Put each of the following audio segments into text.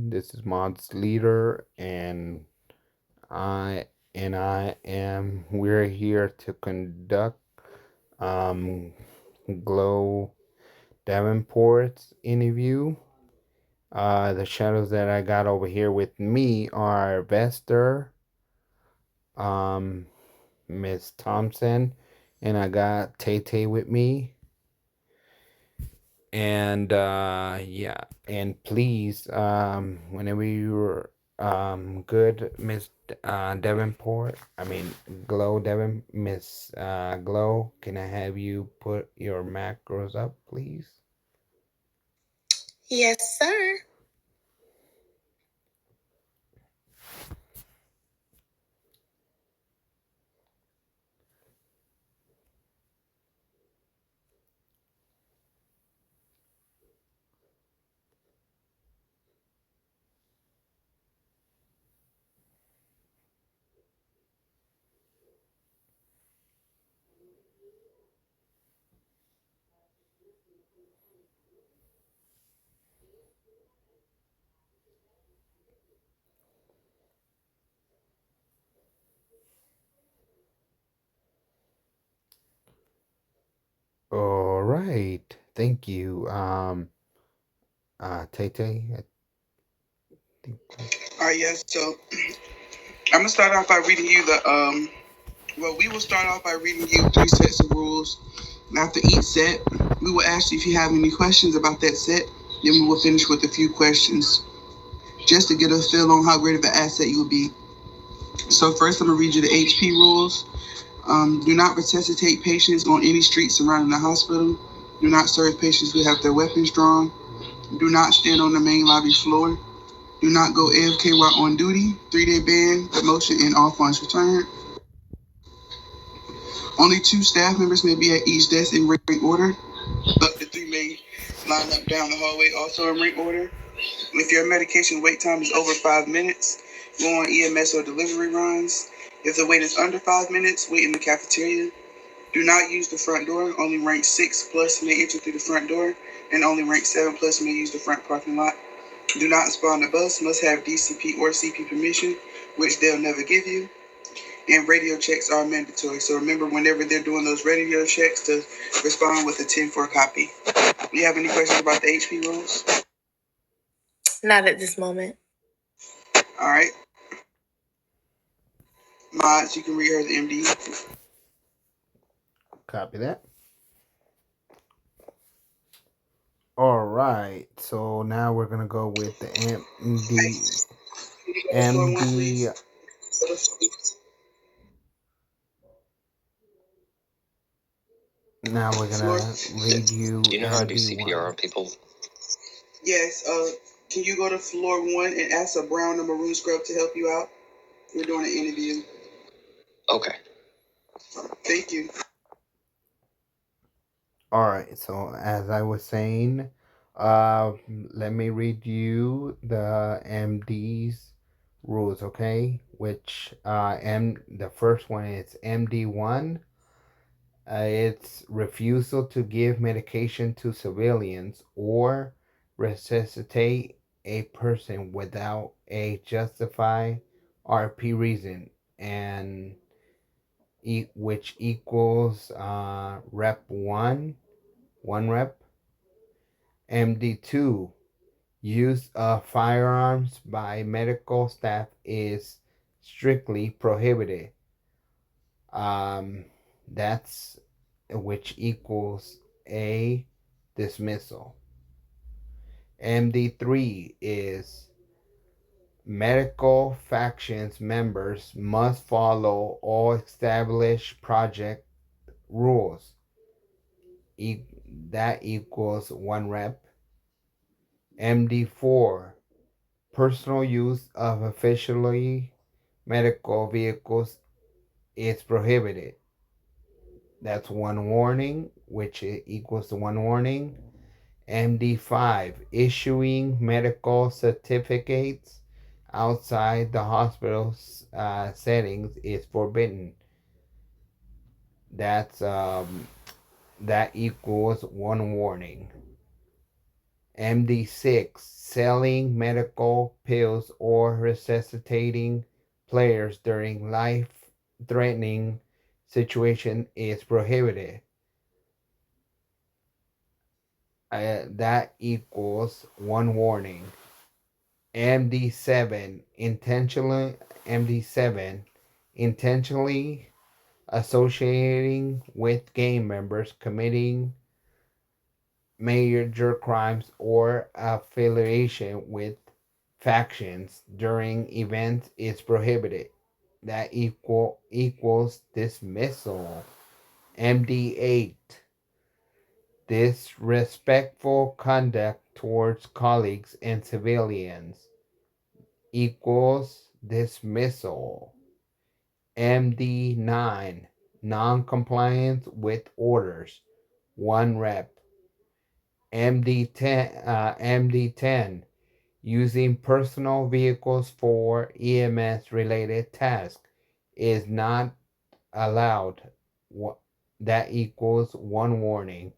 This is Mod's leader, I we're here to conduct um Glow Davenport's interview. The shadows that I got over here with me are Vester, um, Miss Thompson, and I got Tay Tay with me. And yeah, and please, whenever you're good, Miss Davenport, I mean Glow Devon, Miss Glow, can I have you put your macros up, please? Yes, sir. All right, thank you. Tay Tay, I think. All right, yes. So I'm gonna start off by reading you the. Well, we will start off by reading you 3 sets of rules. And after each set, we will ask you if you have any questions about that set. Then we will finish with a few questions, just to get a feel on how great of an asset you will be. So first, I'm gonna read you the HP rules. Do not resuscitate patients on any street surrounding the hospital. Do not serve patients who have their weapons drawn. Do not stand on the main lobby floor. Do not go AFK while on duty. 3-day ban, demotion, and all funds returned. Only 2 staff members may be at each desk in rank order. Up to 3 may line up down the hallway also in rank order. If your medication wait time is over 5 minutes, go on EMS or delivery runs. If the wait is under 5 minutes, wait in the cafeteria. Do not use the front door. Only rank 6 plus may enter through the front door, and only rank 7 plus may use the front parking lot. Do not spawn the bus. Must have DCP or CP permission, which they'll never give you. And radio checks are mandatory. So remember, whenever they're doing those radio checks, to respond with a 10-4 copy. Do you have any questions about the HP rules? Not at this moment. All right. Mods, you can read her the MD. Copy that. All right, so now we're gonna go with the MD. Now we're gonna read you. Do you know how to do CPR on people? Yes. Can you go to floor 1 and ask a brown or maroon scrub to help you out? We're doing an interview. Okay. Thank you. All right, so as I was saying, let me read you the MD's rules, okay? Which the first one is MD1. It's refusal to give medication to civilians or resuscitate a person without a justified RP reason, and which equals rep 1 rep. MD2, use of firearms by medical staff is strictly prohibited. Um, that's which equals a dismissal. MD3 is medical factions members must follow all established project rules. That equals 1 rep. MD4, personal use of officially medical vehicles is prohibited. That's 1 warning, which equals to 1 warning. MD5, issuing medical certificates outside the hospital settings is forbidden. That's that equals 1 warning. MD6, selling medical pills or resuscitating players during life threatening situation is prohibited. That equals one warning. MD7 MD7 intentionally associating with gang members committing major crimes or affiliation with factions during events is prohibited. That equals dismissal. MD8 disrespectful conduct towards colleagues and civilians equals dismissal. MD9 non-compliance with orders 1 rep. MD10 using personal vehicles for EMS related tasks is not allowed. That equals one warning.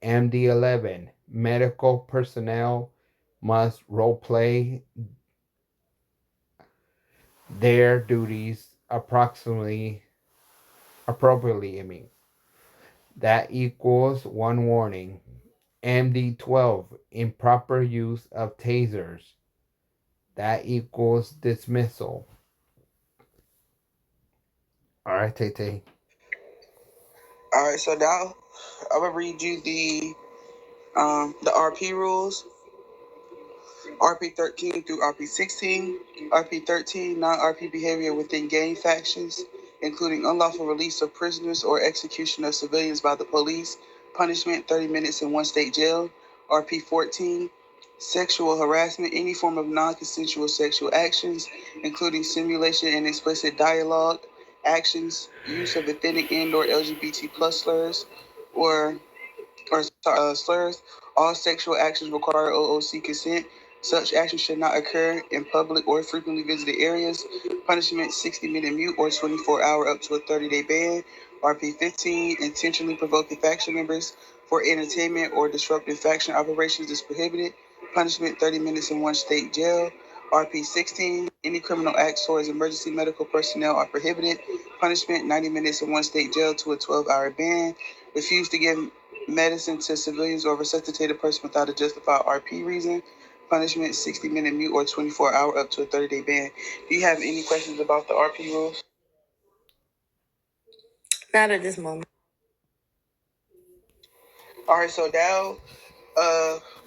MD11 medical personnel must roleplay their duties appropriately. That equals one warning. MD12 improper use of tasers. That equals dismissal. All right, Tay. All right, so now I'm gonna read you the RP rules. RP 13 through RP 16. RP 13, non RP behavior within gang factions, including unlawful release of prisoners or execution of civilians by the police. Punishment 30 minutes in one state jail. RP 14, sexual harassment, any form of non consensual sexual actions, including simulation and explicit dialogue, actions, use of ethnic and or LGBT plus slurs, or slurs. All sexual actions require OOC consent. Such actions should not occur in public or frequently visited areas. Punishment 60-minute mute or 24-hour up to a 30-day ban. RP 15, intentionally provoking faction members for entertainment or disrupting faction operations is prohibited. Punishment 30 minutes in one state jail. RP 16, any criminal acts towards emergency medical personnel are prohibited. Punishment 90 minutes in one state jail to a 12-hour ban. Refuse to give medicine to civilians or resuscitate a person without a justified RP reason. Punishment 60-minute mute or 24-hour up to a 30-day ban. Do you have any questions about the RP rules? Not at this moment. All right, so now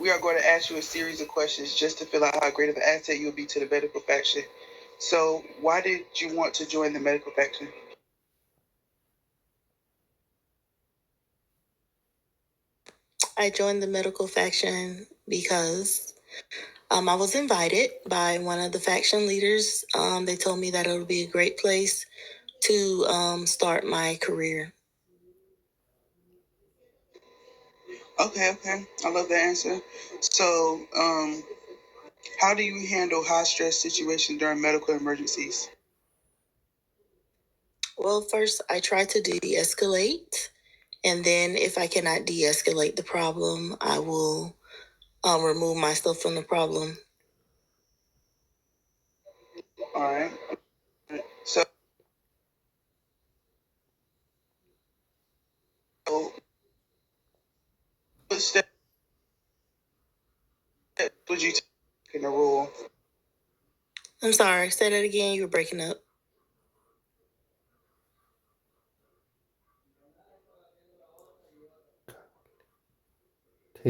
we are going to ask you a series of questions just to fill out how great of an asset you'll be to the medical faction. So, why did you want to join the medical faction? I joined the medical faction because I was invited by one of the faction leaders. They told me that it would be a great place to start my career. Okay, okay. I love that answer. So, how do you handle high stress situations during medical emergencies? Well, first, I try to de escalate. And then, if I cannot de escalate the problem, I will remove myself from the problem. All right. So, what steps would you take in the rule? I'm sorry, say that again. You were breaking up.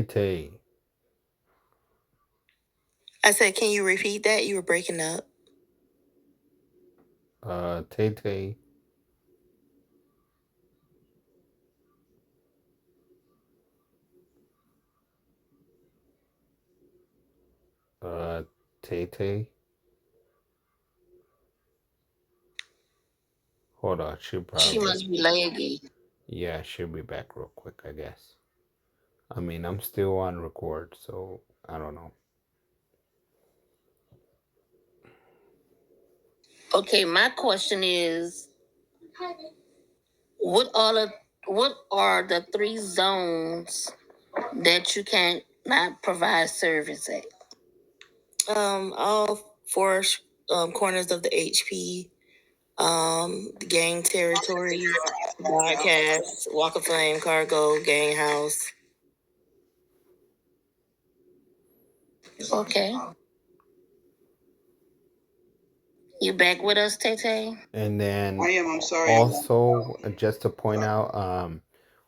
Tay. I said, can you repeat that? You were breaking up. Tay. Uh, Tay. Hold on, she She probably. must be laggy. Yeah, she'll be back real quick, I guess. I mean, I'm still on record, so I don't know. Okay, my question is, what are the what are the three zones that you can't not provide service at? All four corners of the HP, the gang territory, broadcast, Walk of Flame, cargo, gang house. Okay. You back with us, Tay Tay? And then I am. I'm sorry. also, just to point out,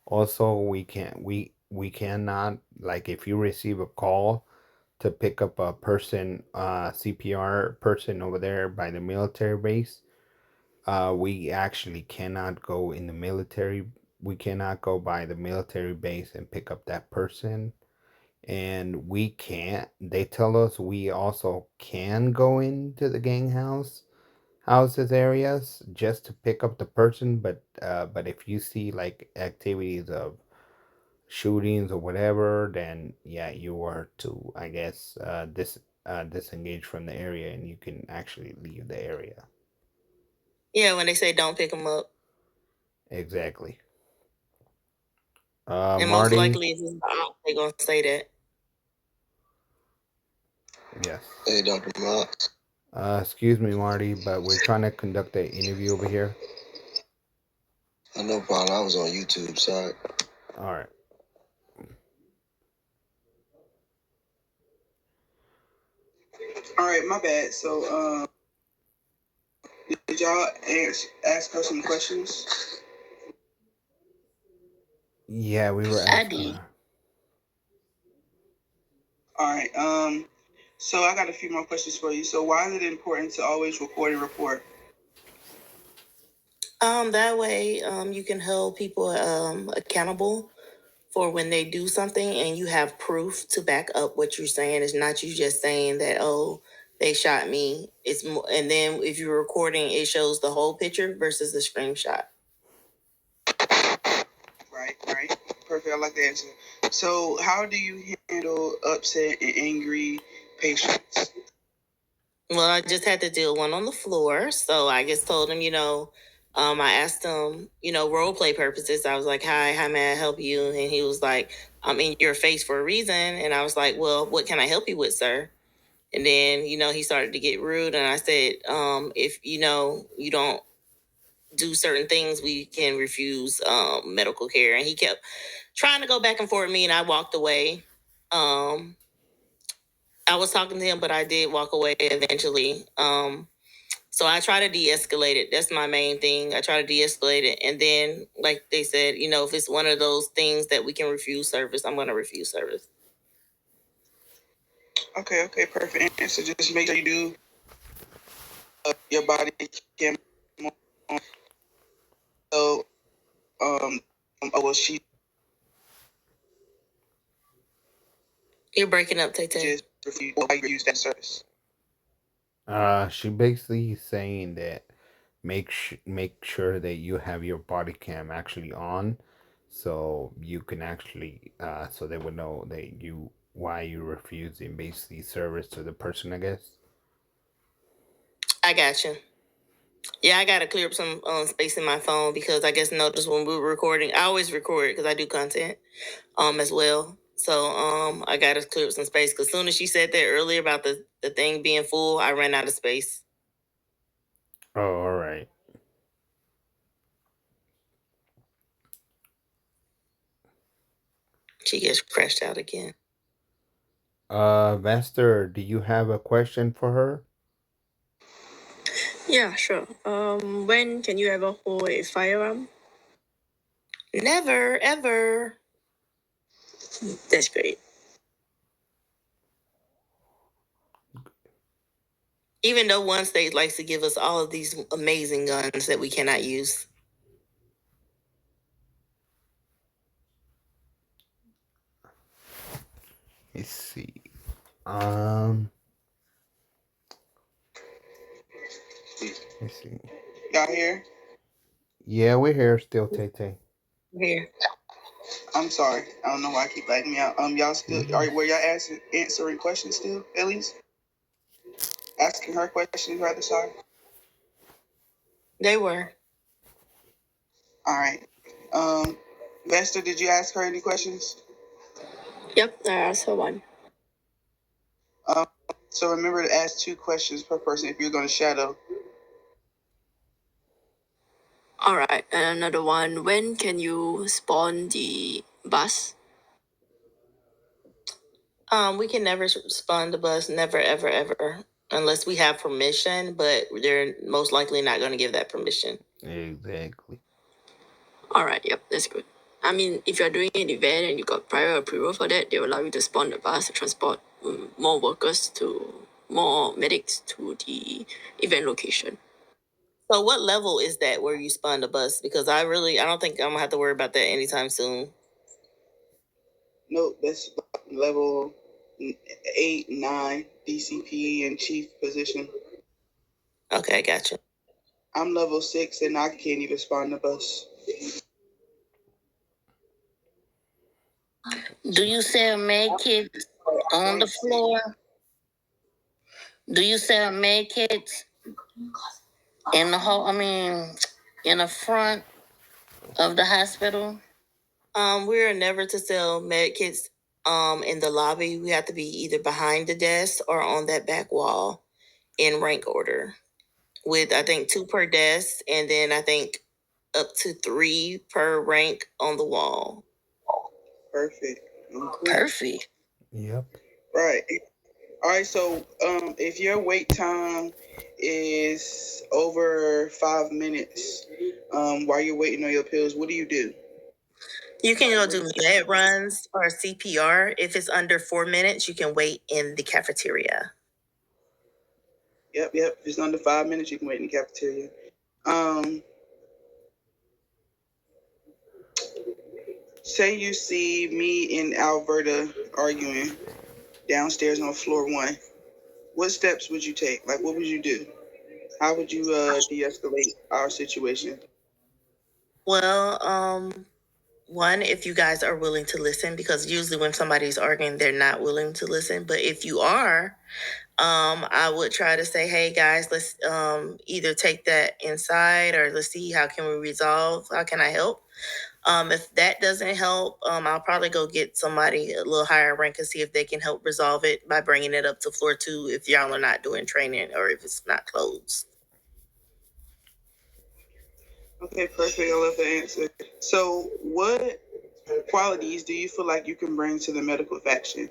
also we cannot, like, if you receive a call to pick up a person, CPR person over there by the military base, we actually cannot go in the military. We cannot go by the military base and pick up that person. And we can't. They tell us we also can go into the gang houses areas just to pick up the person, but if you see like activities of shootings or whatever, then yeah, you are to, I guess, disengage from the area, and you can actually leave the area. Yeah, when they say don't pick them up. Exactly. And most Marty. likely, if it's out, they're going to say that. Yes. Hey, Dr. Marks. Excuse me, Marty, but we're trying to conduct an interview over here. No problem. I was on YouTube. Sorry. All right. All right, my bad. So, did y'all ask her some questions? Yeah, we were asking her. All right. So I got a few more questions for you. So why is it important to always record and report? That way, you can hold people accountable for when they do something, and you have proof to back up what you're saying. It's not you just saying that, oh, they shot me. It's more, and then if you're recording, it shows the whole picture versus the screenshot. Right. Perfect. I like the answer. So, how do you handle upset and angry patients? Well, I just had to deal one on the floor. So I just told him, I asked him, role play purposes. I was like, hi, how may I help you? And he was like, I'm in your face for a reason. And I was like, well, what can I help you with, sir? And then, he started to get rude. And I said, if, you don't do certain things, we can refuse medical care. And he kept trying to go back and forth with me, and I walked away. I was talking to him, but I did walk away eventually. So I try to de-escalate it. That's my main thing. I try to de-escalate it. And then, like they said, if it's one of those things that we can refuse service, I'm going to refuse service. Okay, perfect. So just make sure you do your body cam. So, well, she You're breaking up, Tay Tay. just refuse that service. She basically saying that make sure that you have your body cam actually on, so you can actually so they would know that you why you're refusing basically service to the person, I guess. I got you. Yeah, I got to clear up some space in my phone because I guess notice when we were recording, I always record because I do content as well. So I got to clear up some space because as soon as she said that earlier about the thing being full, I ran out of space. Oh, all right. She gets crashed out again. Vester, do you have a question for her? Yeah, sure. When can you ever hold a firearm? Never, ever. That's great. Even though one state likes to give us all of these amazing guns that we cannot use. Let's see. Let's see. Y'all here? Yeah, we're here still, Tay Tay. Here. I'm sorry. I don't know why I keep lagging me out. Y'all still were y'all answering questions still, at least? Asking her questions rather, sorry. They were. All right. Vesta, did you ask her any questions? Yep, I asked her one. So remember to ask 2 questions per person if you're going to shadow. All right, and another one. When can you spawn the bus? We can never spawn the bus, never, ever, ever, unless we have permission. But they're most likely not going to give that permission. Exactly. All right, yep, that's good. I mean, if you're doing an event and you got prior approval for that, they will allow you to spawn the bus to transport more workers more medics to the event location. So, what level is that where you spawn the bus? Because I don't think I'm gonna have to worry about that anytime soon. Nope, that's level 8, 9, DCP and chief position. Okay, gotcha. I'm level 6 and I can't even spawn the bus. Do you sell med kits on the floor? Do you sell med kits in the whole? I mean, in the front of the hospital? We're never to sell med kits in the lobby. We have to be either behind the desk or on that back wall in rank order. With I think 2 per desk, and then I think up to 3 per rank on the wall. Perfect. Perfect. Yep. Right. All right. So, if your wait time is over 5 minutes, while you're waiting on your pills, what do you do? You can go do med runs or CPR. If it's under 4 minutes, you can wait in the cafeteria. Yep. If it's under 5 minutes, you can wait in the cafeteria. Say you see me and Alberta arguing downstairs on floor 1. What steps would you take? Like, what would you do? How would you de-escalate our situation? Well, one, if you guys are willing to listen, because usually when somebody's arguing, they're not willing to listen. But if you are, I would try to say, hey guys, let's either take that inside or let's see how can we resolve, how can I help? If that doesn't help, I'll probably go get somebody a little higher rank and see if they can help resolve it by bringing it up to floor 2 if y'all are not doing training or if it's not closed. Okay, perfect. I love the answer. So, what qualities do you feel like you can bring to the medical faction?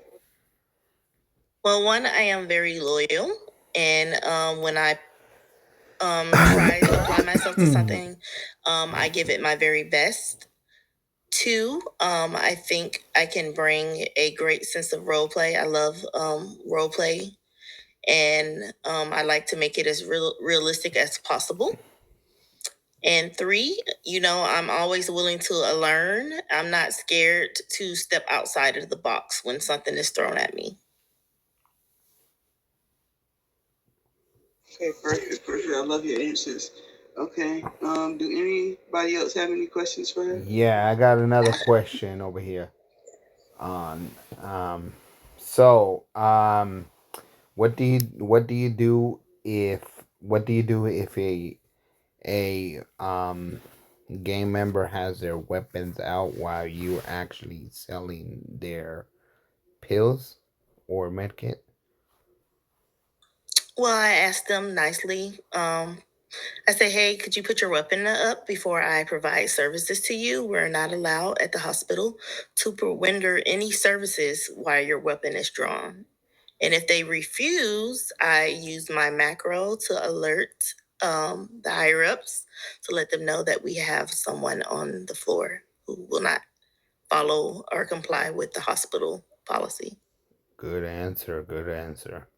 Well, one, I am very loyal, and when I try to apply myself to something, I give it my very best. 2, I think I can bring a great sense of role play. I love role play, and I like to make it as realistic as possible. And 3, I'm always willing to learn. I'm not scared to step outside of the box when something is thrown at me. Okay, perfect. I love your answers. Okay. Do anybody else have any questions for her? Yeah, I got another question over here. On so what do you do if a game member has their weapons out while you actually selling their pills or medkit? Well, I asked them nicely. I say, hey, could you put your weapon up before I provide services to you? We're not allowed at the hospital to render any services while your weapon is drawn. And if they refuse, I use my macro to alert the higher ups to let them know that we have someone on the floor who will not follow or comply with the hospital policy. Good answer. Good answer.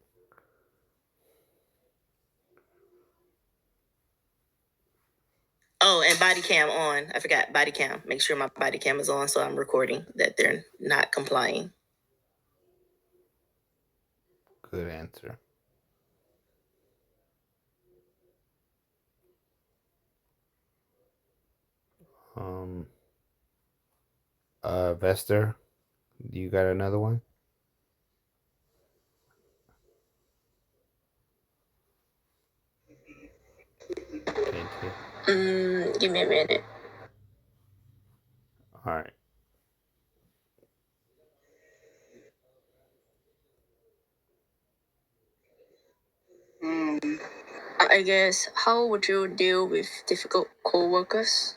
Oh, and body cam on. I forgot body cam. Make sure my body cam is on so I'm recording that they're not complying. Good answer. Um, Vester, you got another one? Give me a minute. All right. I guess, how would you deal with difficult co-workers?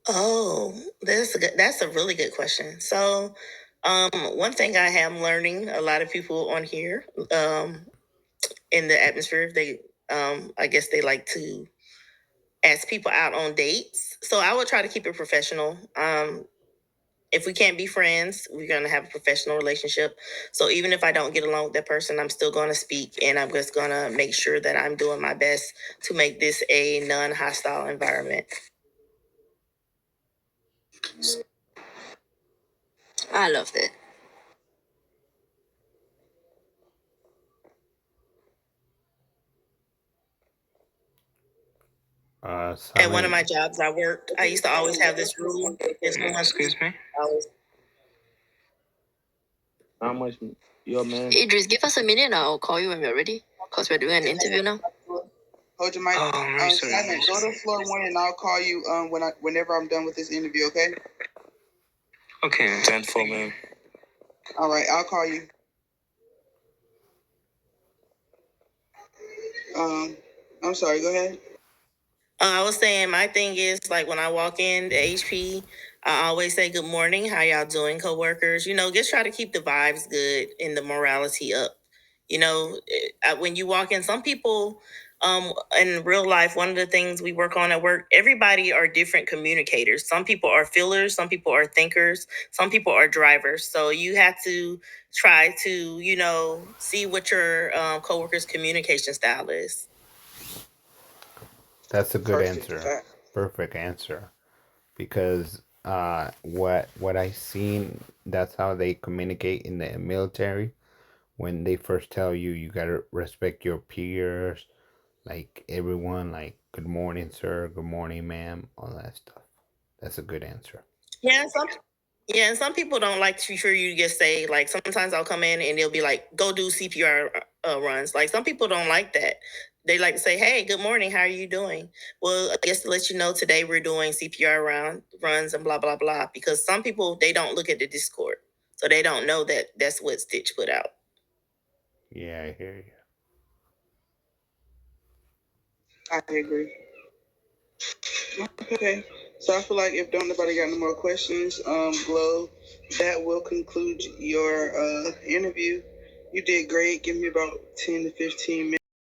Oh, that's a really good question. So, one thing I am learning, a lot of people on here, in the atmosphere, they, I guess they like to ask people out on dates. So I would try to keep it professional. If we can't be friends, we're going to have a professional relationship. So even if I don't get along with that person, I'm still going to speak, and I'm just going to make sure that I'm doing my best to make this a non-hostile environment. I love that. At one of my jobs I worked, I used to always have this rule. Excuse me? How much your man? Idris, give us a minute. I'll call you when we're ready, because we're doing an interview now. Hold your mic. Simon, go to floor 1 and I'll call you whenever I'm done with this interview, okay? Okay, 10-4, man. All right, I'll call you. I'm sorry, go ahead. I was saying my thing is, like, when I walk in the HP, I always say good morning. How y'all doing, coworkers? Just try to keep the vibes good and the morality up. When you walk in, some people, in real life, one of the things we work on at work, everybody are different communicators. Some people are feelers, some people are thinkers, some people are drivers. So you have to try to, see what your coworkers' communication style is. That's a good answer. Perfect answer. Because what I seen, that's how they communicate in the military. When they first tell you, you gotta respect your peers, like everyone, like good morning, sir, good morning, ma'am, all that stuff. That's a good answer. Yeah, and some people don't like to hear you just say, like, sometimes I'll come in and they'll be like, go do CPR runs. Like, some people don't like that. They like to say, hey, good morning, how are you doing? Well, I guess to let you know, today we're doing CPR runs and blah, blah, blah. Because some people, they don't look at the Discord. So they don't know that that's what Stitch put out. Yeah, I hear you. I agree. Okay. So I feel like if nobody got no more questions, Glow, that will conclude your interview. You did great. Give me about 10 to 15 minutes.